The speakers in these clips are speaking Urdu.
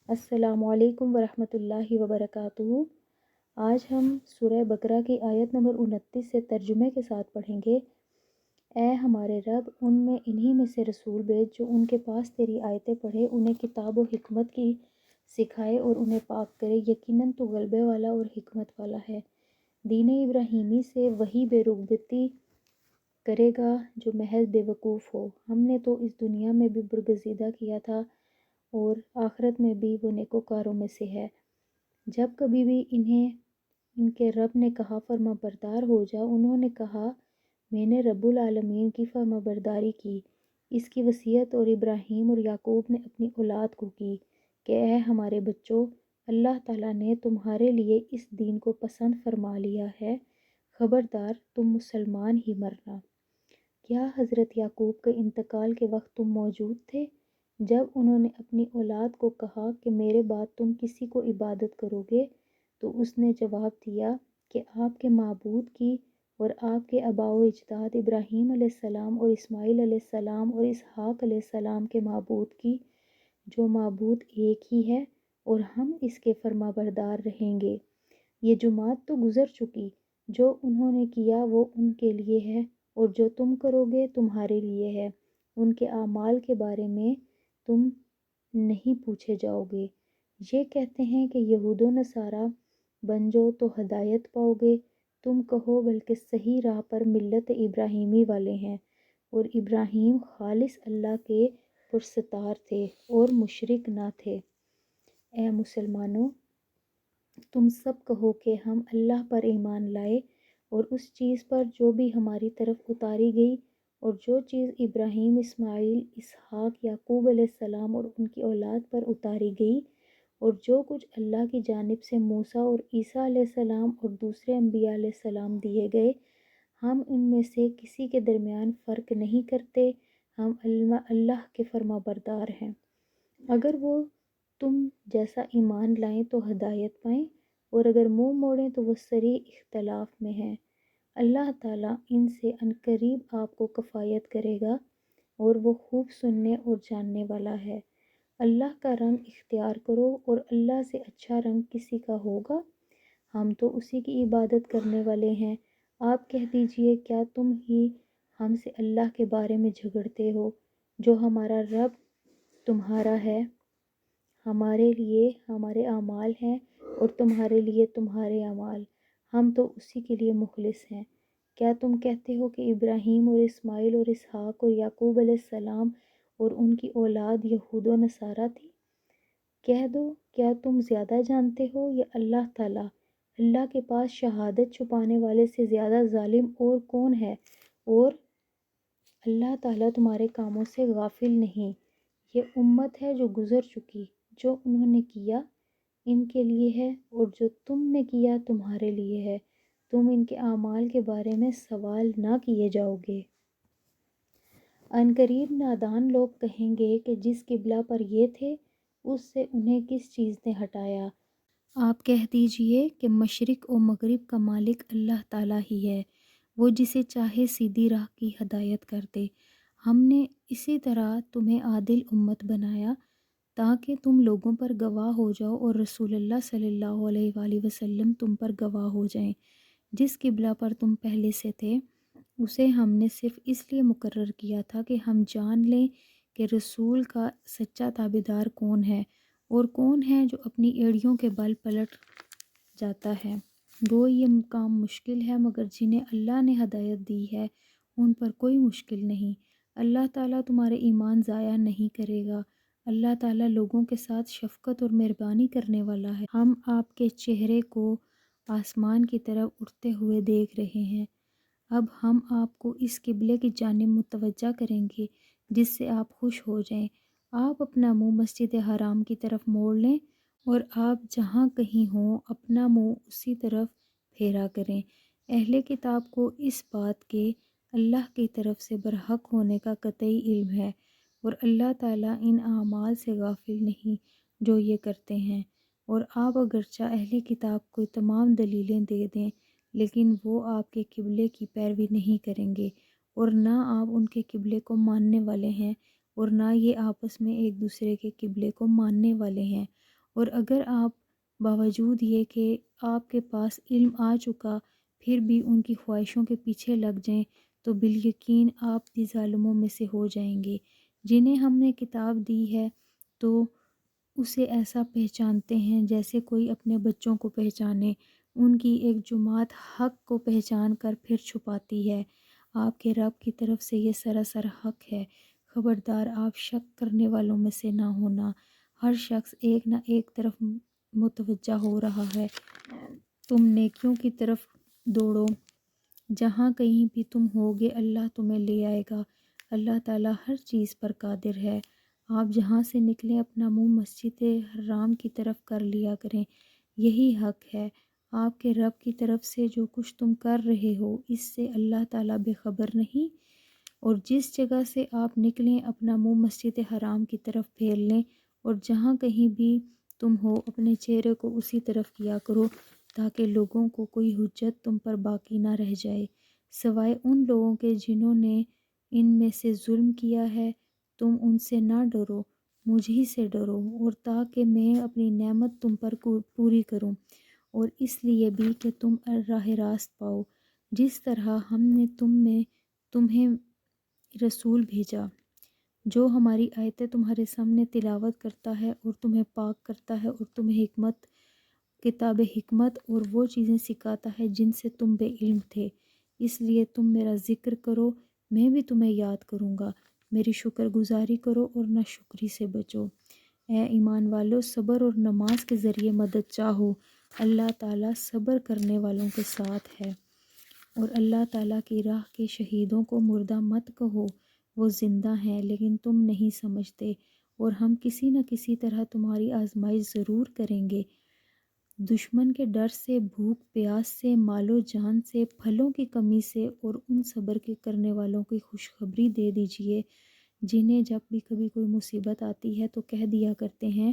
السلام علیکم ورحمۃ اللہ وبرکاتہ۔ آج ہم سورہ بقرہ کی آیت نمبر 29 سے ترجمے کے ساتھ پڑھیں گے۔ اے ہمارے رب، ان میں انہی میں سے رسول بھیج جو ان کے پاس تیری آیتیں پڑھے، انہیں کتاب و حکمت کی سکھائے اور انہیں پاک کرے۔ یقیناً تو غلبے والا اور حکمت والا ہے۔ دین ابراہیمی سے وہی بے رغبتی کرے گا جو محض بے وقوف ہو۔ ہم نے تو اس دنیا میں بھی برگزیدہ کیا تھا اور آخرت میں بھی وہ نیکوکاروں میں سے ہے۔ جب کبھی بھی انہیں ان کے رب نے کہا فرما بردار ہو جا، انہوں نے کہا میں نے رب العالمین کی فرما برداری کی۔ اس کی وصیت اور ابراہیم اور یعقوب نے اپنی اولاد کو کی کہ اے ہمارے بچوں، اللہ تعالیٰ نے تمہارے لیے اس دین کو پسند فرما لیا ہے، خبردار تم مسلمان ہی مرنا۔ کیا حضرت یعقوب کے انتقال کے وقت تم موجود تھے جب انہوں نے اپنی اولاد کو کہا کہ میرے بعد تم کسی کو عبادت کرو گے؟ تو اس نے جواب دیا کہ آپ کے معبود کی اور آپ کے آباء و اجداد ابراہیم علیہ السلام اور اسماعیل علیہ السلام اور اسحاق علیہ السلام کے معبود کی، جو معبود ایک ہی ہے، اور ہم اس کے فرما بردار رہیں گے۔ یہ جماعت تو گزر چکی، جو انہوں نے کیا وہ ان کے لیے ہے اور جو تم کرو گے تمہارے لیے ہے۔ ان کے اعمال کے بارے میں تم نہیں پوچھے جاؤ گے۔ یہ کہتے ہیں کہ یہود و نصارہ بن جاؤ تو ہدایت پاؤ گے۔ تم کہو بلکہ صحیح راہ پر ملت ابراہیمی والے ہیں، اور ابراہیم خالص اللہ کے پرستار تھے اور مشرک نہ تھے۔ اے مسلمانوں، تم سب کہو کہ ہم اللہ پر ایمان لائے اور اس چیز پر جو بھی ہماری طرف اتاری گئی، اور جو چیز ابراہیم، اسماعیل، اسحاق، یعقوب علیہ السلام اور ان کی اولاد پر اتاری گئی، اور جو کچھ اللہ کی جانب سے موسیٰ اور عیسیٰ علیہ السلام اور دوسرے انبیاء علیہ السلام دیے گئے، ہم ان میں سے کسی کے درمیان فرق نہیں کرتے۔ ہم اللہ کے فرما بردار ہیں۔ اگر وہ تم جیسا ایمان لائیں تو ہدایت پائیں، اور اگر منہ موڑیں تو وہ صریح اختلاف میں ہیں۔ اللہ تعالیٰ ان سے عنقریب آپ کو کفایت کرے گا، اور وہ خوب سننے اور جاننے والا ہے۔ اللہ کا رنگ اختیار کرو، اور اللہ سے اچھا رنگ کسی کا ہوگا؟ ہم تو اسی کی عبادت کرنے والے ہیں۔ آپ کہہ دیجئے کیا تم ہی ہم سے اللہ کے بارے میں جھگڑتے ہو؟ جو ہمارا رب تمہارا ہے، ہمارے لیے ہمارے اعمال ہیں اور تمہارے لیے تمہارے اعمال، ہم تو اسی کے لیے مخلص ہیں۔ کیا تم کہتے ہو کہ ابراہیم اور اسماعیل اور اسحاق اور یعقوب علیہ السلام اور ان کی اولاد یہود و نصارہ تھی؟ کہہ دو کیا تم زیادہ جانتے ہو یا اللہ تعالیٰ؟ اللہ کے پاس شہادت چھپانے والے سے زیادہ ظالم اور کون ہے؟ اور اللہ تعالیٰ تمہارے کاموں سے غافل نہیں۔ یہ امت ہے جو گزر چکی، جو انہوں نے کیا ان کے لیے ہے، اور جو تم نے کیا تمہارے لیے ہے۔ تم ان کے اعمال کے بارے میں سوال نہ کیے جاؤ گے۔ عنقریب نادان لوگ کہیں گے کہ جس قبلہ پر یہ تھے اس سے انہیں کس چیز نے ہٹایا؟ آپ کہہ دیجئے کہ مشرق و مغرب کا مالک اللہ تعالیٰ ہی ہے، وہ جسے چاہے سیدھی راہ کی ہدایت کر دے۔ ہم نے اسی طرح تمہیں عادل امت بنایا تاکہ تم لوگوں پر گواہ ہو جاؤ اور رسول اللہ صلی اللہ علیہ وآلہ وسلم تم پر گواہ ہو جائیں۔ جس قبلہ پر تم پہلے سے تھے اسے ہم نے صرف اس لیے مقرر کیا تھا کہ ہم جان لیں کہ رسول کا سچا تابعدار کون ہے اور کون ہے جو اپنی ایڑیوں کے بل پلٹ جاتا ہے۔ گو یہ کام مشکل ہے، مگر جنہیں اللہ نے ہدایت دی ہے ان پر کوئی مشکل نہیں۔ اللہ تعالیٰ تمہارے ایمان ضائع نہیں کرے گا۔ اللہ تعالیٰ لوگوں کے ساتھ شفقت اور مہربانی کرنے والا ہے۔ ہم آپ کے چہرے کو آسمان کی طرف اٹھتے ہوئے دیکھ رہے ہیں۔ اب ہم آپ کو اس قبلے کی جانب متوجہ کریں گے جس سے آپ خوش ہو جائیں۔ آپ اپنا منہ مسجد حرام کی طرف موڑ لیں، اور آپ جہاں کہیں ہوں اپنا منہ اسی طرف پھیرا کریں۔ اہل کتاب کو اس بات کے اللہ کی طرف سے برحق ہونے کا قطعی علم ہے، اور اللہ تعالیٰ ان اعمال سے غافل نہیں جو یہ کرتے ہیں۔ اور آپ اگرچہ اہل کتاب کو تمام دلیلیں دے دیں لیکن وہ آپ کے قبلے کی پیروی نہیں کریں گے، اور نہ آپ ان کے قبلے کو ماننے والے ہیں، اور نہ یہ آپس میں ایک دوسرے کے قبلے کو ماننے والے ہیں۔ اور اگر آپ باوجود یہ کہ آپ کے پاس علم آ چکا پھر بھی ان کی خواہشوں کے پیچھے لگ جائیں تو بالیقین آپ بھی ظالموں میں سے ہو جائیں گے۔ جنہیں ہم نے کتاب دی ہے تو اسے ایسا پہچانتے ہیں جیسے کوئی اپنے بچوں کو پہچانے، ان کی ایک جماعت حق کو پہچان کر پھر چھپاتی ہے۔ آپ کے رب کی طرف سے یہ سراسر حق ہے، خبردار آپ شک کرنے والوں میں سے نہ ہونا۔ ہر شخص ایک نہ ایک طرف متوجہ ہو رہا ہے، تم نیکیوں کی طرف دوڑو، جہاں کہیں بھی تم ہوگے اللہ تمہیں لے آئے گا۔ اللہ تعالیٰ ہر چیز پر قادر ہے۔ آپ جہاں سے نکلیں اپنا منہ مسجد حرام کی طرف کر لیا کریں، یہی حق ہے۔ آپ کے رب کی طرف سے جو کچھ تم کر رہے ہو اس سے اللہ تعالیٰ بے خبر نہیں؟ اور جس جگہ سے آپ نکلیں اپنا منہ مسجد حرام کی طرف پھیر لیں، اور جہاں کہیں بھی تم ہو اپنے چہرے کو اسی طرف کیا کرو تاکہ لوگوں کو کوئی حجت تم پر باقی نہ رہ جائے سوائے ان لوگوں کے جنہوں نے ان میں سے ظلم کیا ہے۔ تم ان سے نہ ڈرو، مجھ ہی سے ڈرو، اور تاکہ میں اپنی نعمت تم پر پوری کروں، اور اس لیے بھی کہ تم راہ راست پاؤ، جس طرح ہم نے تمہیں رسول بھیجا جو ہماری آیتیں تمہارے سامنے تلاوت کرتا ہے اور تمہیں پاک کرتا ہے اور تمہیں کتاب حکمت اور وہ چیزیں سکھاتا ہے جن سے تم بے علم تھے۔ اس لیے تم میرا ذکر کرو، میں بھی تمہیں یاد کروں گا، میری شکر گزاری کرو اور نہ شکری سے بچو۔ اے ایمان والو، صبر اور نماز کے ذریعے مدد چاہو، اللہ تعالیٰ صبر کرنے والوں کے ساتھ ہے۔ اور اللہ تعالیٰ کی راہ کے شہیدوں کو مردہ مت کہو، وہ زندہ ہیں لیکن تم نہیں سمجھتے، اور ہم کسی نہ کسی طرح تمہاری آزمائش ضرور کریں گے۔ دشمن کے ڈر سے، بھوک پیاس سے، مال و جان سے، پھلوں کی کمی سے، اور ان صبر کے کرنے والوں کی خوشخبری دے دیجیے جنہیں جب بھی کبھی کوئی مصیبت آتی ہے تو کہہ دیا کرتے ہیں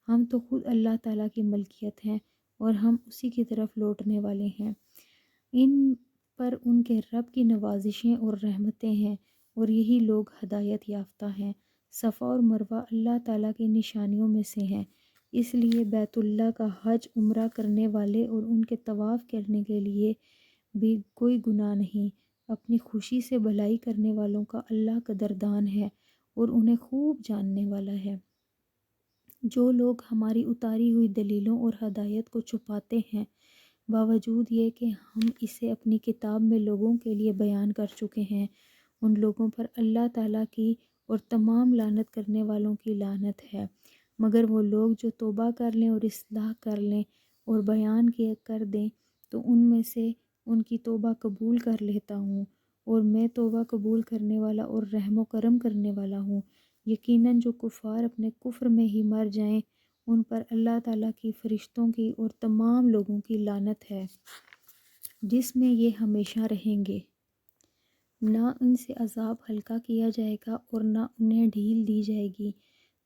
ہم تو خود اللہ تعالیٰ کی ملکیت ہیں اور ہم اسی کی طرف لوٹنے والے ہیں۔ ان پر ان کے رب کی نوازشیں اور رحمتیں ہیں اور یہی لوگ ہدایت یافتہ ہیں۔ صفا اور مروہ اللہ تعالیٰ کی نشانیوں میں سے ہیں، اس لیے بیت اللہ کا حج عمرہ کرنے والے اور ان کے طواف کرنے کے لیے بھی کوئی گناہ نہیں۔ اپنی خوشی سے بھلائی کرنے والوں کا اللہ قدردان ہے اور انہیں خوب جاننے والا ہے۔ جو لوگ ہماری اتاری ہوئی دلیلوں اور ہدایت کو چھپاتے ہیں باوجود یہ کہ ہم اسے اپنی کتاب میں لوگوں کے لیے بیان کر چکے ہیں، ان لوگوں پر اللہ تعالیٰ کی اور تمام لعنت کرنے والوں کی لعنت ہے۔ مگر وہ لوگ جو توبہ کر لیں اور اصلاح کر لیں اور بیان کر دیں تو ان میں سے ان کی توبہ قبول کر لیتا ہوں، اور میں توبہ قبول کرنے والا اور رحم و کرم کرنے والا ہوں۔ یقیناً جو کفار اپنے کفر میں ہی مر جائیں ان پر اللہ تعالیٰ کی، فرشتوں کی اور تمام لوگوں کی لعنت ہے، جس میں یہ ہمیشہ رہیں گے۔ نہ ان سے عذاب ہلکا کیا جائے گا اور نہ انہیں ڈھیل دی جائے گی۔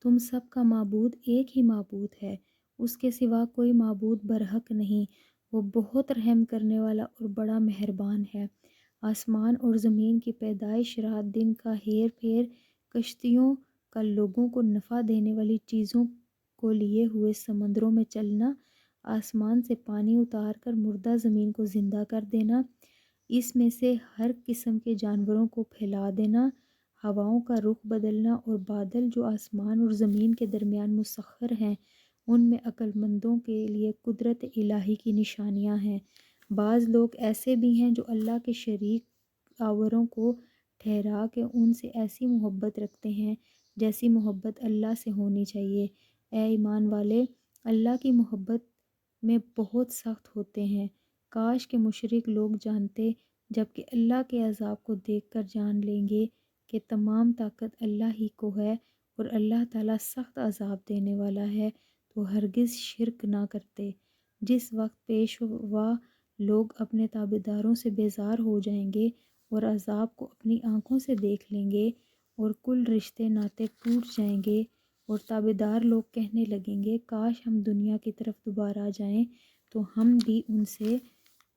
تم سب کا معبود ایک ہی معبود ہے، اس کے سوا کوئی معبود برحق نہیں، وہ بہت رحم کرنے والا اور بڑا مہربان ہے۔ آسمان اور زمین کی پیدائش، رات دن کا ہیر پھیر، کشتیوں کا لوگوں کو نفع دینے والی چیزوں کو لیے ہوئے سمندروں میں چلنا، آسمان سے پانی اتار کر مردہ زمین کو زندہ کر دینا، اس میں سے ہر قسم کے جانوروں کو پھیلا دینا، ہواؤں کا رخ بدلنا اور بادل جو آسمان اور زمین کے درمیان مسخر ہیں، ان میں عقل مندوں کے لیے قدرت الہی کی نشانیاں ہیں۔ بعض لوگ ایسے بھی ہیں جو اللہ کے شریک آوروں کو ٹھہرا کے ان سے ایسی محبت رکھتے ہیں جیسی محبت اللہ سے ہونی چاہیے۔ اے ایمان والے، اللہ کی محبت میں بہت سخت ہوتے ہیں، کاش کہ مشرک لوگ جانتے، جبکہ اللہ کے عذاب کو دیکھ کر جان لیں گے کہ تمام طاقت اللہ ہی کو ہے اور اللہ تعالیٰ سخت عذاب دینے والا ہے، تو ہرگز شرک نہ کرتے۔ جس وقت پیشوا لوگ اپنے تابعداروں سے بیزار ہو جائیں گے اور عذاب کو اپنی آنکھوں سے دیکھ لیں گے اور کل رشتے ناطے ٹوٹ جائیں گے اور تابعدار لوگ کہنے لگیں گے کاش ہم دنیا کی طرف دوبارہ جائیں تو ہم بھی ان سے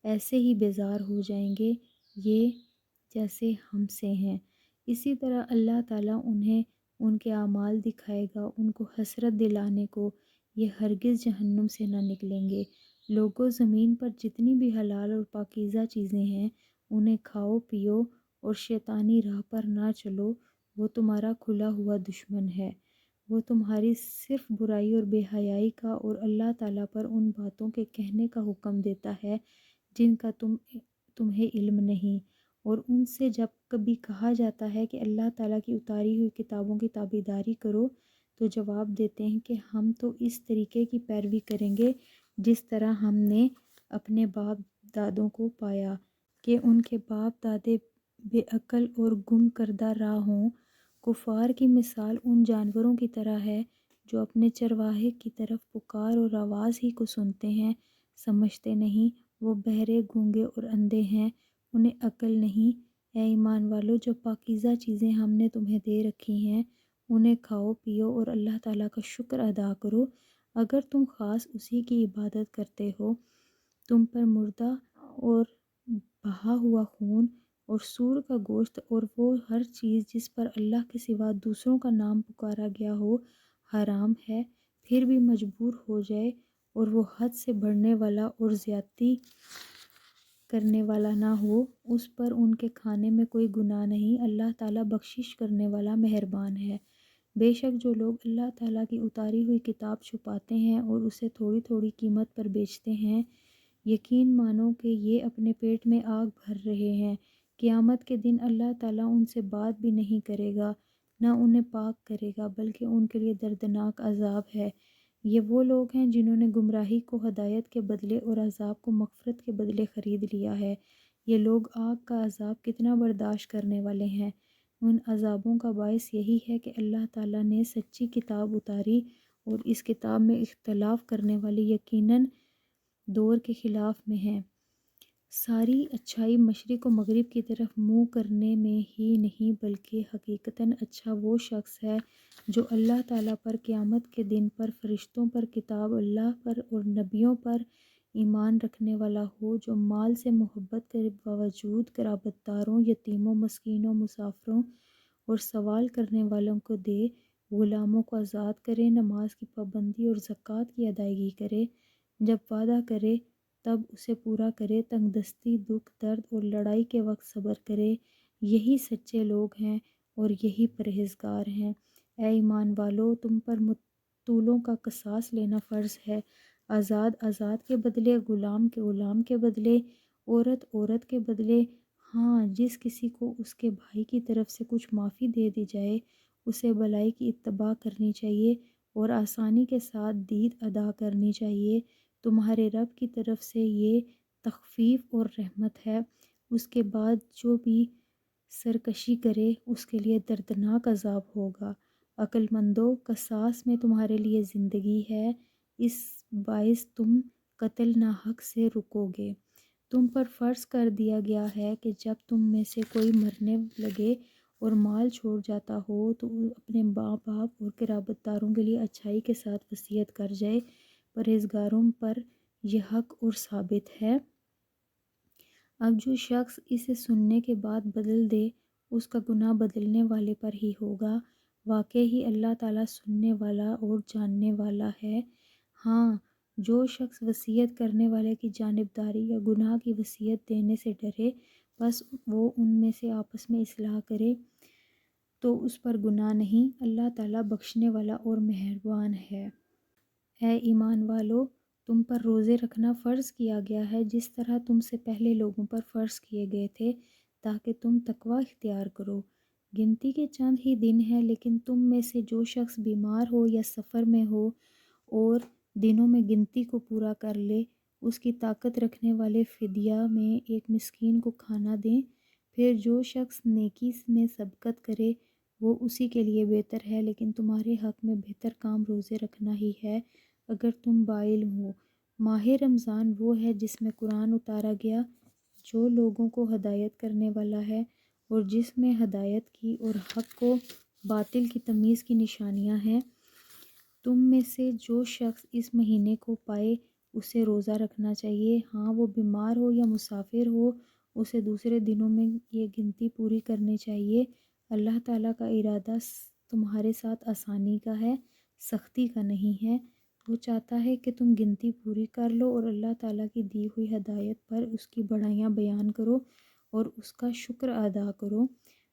ایسے ہی بیزار ہو جائیں گے یہ جیسے ہم سے ہیں۔ اسی طرح اللہ تعالیٰ انہیں ان کے اعمال دکھائے گا، ان کو حسرت دلانے کو، یہ ہرگز جہنم سے نہ نکلیں گے۔ لوگوں، زمین پر جتنی بھی حلال اور پاکیزہ چیزیں ہیں انہیں کھاؤ پیو اور شیطانی راہ پر نہ چلو، وہ تمہارا کھلا ہوا دشمن ہے۔ وہ تمہاری صرف برائی اور بے حیائی کا اور اللہ تعالیٰ پر ان باتوں کے کہنے کا حکم دیتا ہے جن کا تمہیں علم نہیں، اور ان سے جب کبھی کہا جاتا ہے کہ اللہ تعالیٰ کی اتاری ہوئی کتابوں کی تابعداری کرو تو جواب دیتے ہیں کہ ہم تو اس طریقے کی پیروی کریں گے جس طرح ہم نے اپنے باپ دادوں کو پایا کہ ان کے باپ دادے بے عقل اور گم کردہ راہ ہوں۔ کفار کی مثال ان جانوروں کی طرح ہے جو اپنے چرواہے کی طرف پکار اور آواز ہی کو سنتے ہیں، سمجھتے نہیں۔ وہ بہرے، گونگے اور اندھے ہیں، انہیں عقل نہیں۔ اے ایمان والو، جو پاکیزہ چیزیں ہم نے تمہیں دے رکھی ہیں انہیں کھاؤ پیو اور اللہ تعالیٰ کا شکر ادا کرو۔ اگر تم خاص اسی کی عبادت کرتے ہو، تم پر مردہ اور بہا ہوا خون اور سور کا گوشت اور وہ ہر چیز جس پر اللہ کے سوا دوسروں کا نام پکارا گیا ہو حرام ہے۔ پھر بھی مجبور ہو جائے اور وہ حد سے بڑھنے والا اور زیادتی کرنے والا نہ ہو، اس پر ان کے کھانے میں کوئی گناہ نہیں، اللہ تعالیٰ بخشش کرنے والا مہربان ہے۔ بے شک جو لوگ اللہ تعالیٰ کی اتاری ہوئی کتاب چھپاتے ہیں اور اسے تھوڑی تھوڑی قیمت پر بیچتے ہیں، یقین مانو کہ یہ اپنے پیٹ میں آگ بھر رہے ہیں۔ قیامت کے دن اللہ تعالیٰ ان سے بات بھی نہیں کرے گا، نہ انہیں پاک کرے گا، بلکہ ان کے لیے دردناک عذاب ہے۔ یہ وہ لوگ ہیں جنہوں نے گمراہی کو ہدایت کے بدلے اور عذاب کو مغفرت کے بدلے خرید لیا ہے۔ یہ لوگ آگ کا عذاب کتنا برداشت کرنے والے ہیں۔ ان عذابوں کا باعث یہی ہے کہ اللہ تعالیٰ نے سچی کتاب اتاری اور اس کتاب میں اختلاف کرنے والے یقیناً دور کے خلاف میں ہیں۔ ساری اچھائی مشرق و مغرب کی طرف منہ کرنے میں ہی نہیں بلکہ حقیقتاً اچھا وہ شخص ہے جو اللہ تعالیٰ پر، قیامت کے دن پر، فرشتوں پر، کتاب اللہ پر اور نبیوں پر ایمان رکھنے والا ہو، جو مال سے محبت کے باوجود قرابت داروں، یتیموں، مسکینوں، مسافروں اور سوال کرنے والوں کو دے، غلاموں کو آزاد کرے، نماز کی پابندی اور زکوٰۃ کی ادائیگی کرے، جب وعدہ کرے تب اسے پورا کرے، تنگ دستی، دکھ درد اور لڑائی کے وقت صبر کرے، یہی سچے لوگ ہیں اور یہی پرہیزگار ہیں۔ اے ایمان والو، تم پر مقتولوں کا قصاص لینا فرض ہے، آزاد آزاد کے بدلے، غلام کے غلام کے بدلے، عورت عورت کے بدلے۔ ہاں، جس کسی کو اس کے بھائی کی طرف سے کچھ معافی دے دی جائے اسے بھلائی کی اتباع کرنی چاہیے اور آسانی کے ساتھ دید ادا کرنی چاہیے۔ تمہارے رب کی طرف سے یہ تخفیف اور رحمت ہے۔ اس کے بعد جو بھی سرکشی کرے اس کے لیے دردناک عذاب ہوگا۔ عقل مندو، قصاص میں تمہارے لیے زندگی ہے، اس باعث تم قتل ناحق سے رکو گے۔ تم پر فرض کر دیا گیا ہے کہ جب تم میں سے کوئی مرنے لگے اور مال چھوڑ جاتا ہو تو اپنے ماں باپ اور قرابت داروں کے لیے اچھائی کے ساتھ وصیت کر جائے۔ پرہیزگاروں پر یہ حق اور ثابت ہے۔ اب جو شخص اسے سننے کے بعد بدل دے اس کا گناہ بدلنے والے پر ہی ہوگا۔ واقعی اللہ تعالیٰ سننے والا اور جاننے والا ہے۔ ہاں، جو شخص وصیت کرنے والے کی جانبداری یا گناہ کی وصیت دینے سے ڈرے، بس وہ ان میں سے آپس میں اصلاح کرے تو اس پر گناہ نہیں، اللہ تعالیٰ بخشنے والا اور مہربان ہے۔ اے ایمان والو، تم پر روزے رکھنا فرض کیا گیا ہے جس طرح تم سے پہلے لوگوں پر فرض کیے گئے تھے تاکہ تم تقوی اختیار کرو۔ گنتی کے چند ہی دن ہیں، لیکن تم میں سے جو شخص بیمار ہو یا سفر میں ہو اور دنوں میں گنتی کو پورا کر لے، اس کی طاقت رکھنے والے فدیہ میں ایک مسکین کو کھانا دیں۔ پھر جو شخص نیکی میں سبقت کرے وہ اسی کے لیے بہتر ہے، لیکن تمہارے حق میں بہتر کام روزے رکھنا ہی ہے اگر تم باعلم ہو۔ ماہ رمضان وہ ہے جس میں قرآن اتارا گیا، جو لوگوں کو ہدایت کرنے والا ہے اور جس میں ہدایت کی اور حق و باطل کی تمیز کی نشانیاں ہیں۔ تم میں سے جو شخص اس مہینے کو پائے اسے روزہ رکھنا چاہیے۔ ہاں، وہ بیمار ہو یا مسافر ہو اسے دوسرے دنوں میں یہ گنتی پوری کرنی چاہیے۔ اللہ تعالیٰ کا ارادہ تمہارے ساتھ آسانی کا ہے، سختی کا نہیں ہے۔ وہ چاہتا ہے کہ تم گنتی پوری کر لو اور اللہ تعالیٰ کی دی ہوئی ہدایت پر اس کی بڑائیاں بیان کرو اور اس کا شکر ادا کرو۔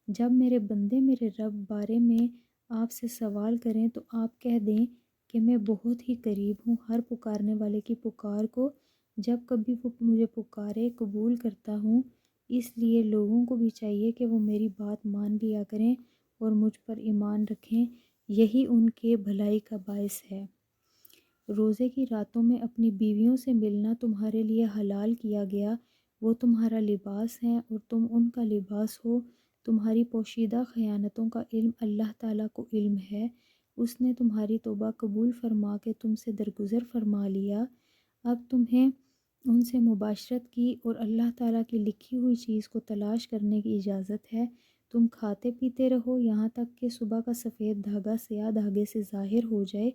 جب میرے بندے میرے رب بارے میں آپ سے سوال کریں تو آپ کہہ دیں کہ میں بہت ہی قریب ہوں ہر پکارنے والے کی پکار کو، جب کبھی وہ مجھے پکارے قبول کرتا ہوں۔ اس لیے لوگوں کو بھی چاہیے کہ وہ میری بات مان لیا کریں اور مجھ پر ایمان رکھیں، یہی ان کے بھلائی کا باعث ہے۔ روزے کی راتوں میں اپنی بیویوں سے ملنا تمہارے لیے حلال کیا گیا، وہ تمہارا لباس ہیں اور تم ان کا لباس ہو۔ تمہاری پوشیدہ خیانتوں کا علم اللہ تعالیٰ کو علم ہے، اس نے تمہاری توبہ قبول فرما کے تم سے درگزر فرما لیا۔ اب تمہیں ان سے مباشرت کی اور اللہ تعالیٰ کی لکھی ہوئی چیز کو تلاش کرنے کی اجازت ہے۔ تم کھاتے پیتے رہو یہاں تک کہ صبح کا سفید دھاگا سیاہ دھاگے سے ظاہر ہو جائے،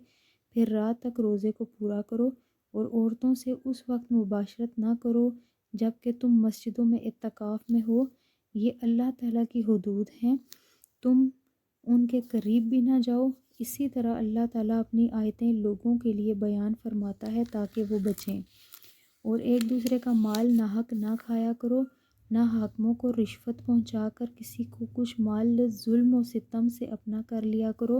پھر رات تک روزے کو پورا کرو اور عورتوں سے اس وقت مباشرت نہ کرو جب کہ تم مسجدوں میں اعتکاف میں ہو، یہ اللہ تعالیٰ کی حدود ہیں، تم ان کے قریب بھی نہ جاؤ۔ اسی طرح اللہ تعالیٰ اپنی آیتیں لوگوں کے لیے بیان فرماتا ہے تاکہ وہ بچیں۔ اور ایک دوسرے کا مال ناحق نہ کھایا کرو، نہ حاکموں کو رشوت پہنچا کر کسی کو کچھ مال ظلم و ستم سے اپنا کر لیا کرو،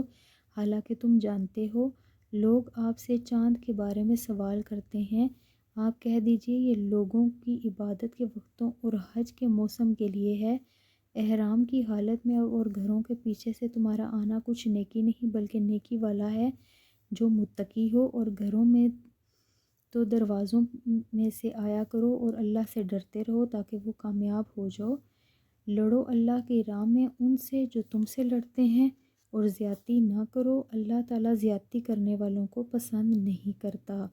حالانکہ تم جانتے ہو لوگ آپ سے چاند کے بارے میں سوال کرتے ہیں، آپ کہہ دیجئے یہ لوگوں کی عبادت کے وقتوں اور حج کے موسم کے لیے ہے، احرام کی حالت میں اور گھروں کے پیچھے سے تمہارا آنا کچھ نیکی نہیں بلکہ نیکی والا ہے جو متقی ہو، اور گھروں میں تو دروازوں میں سے آیا کرو اور اللہ سے ڈرتے رہو تاکہ وہ کامیاب ہو جاؤ۔ لڑو اللہ کی راہ میں ان سے جو تم سے لڑتے ہیں اور زیادتی نہ کرو، اللہ تعالیٰ زیادتی کرنے والوں کو پسند نہیں کرتا۔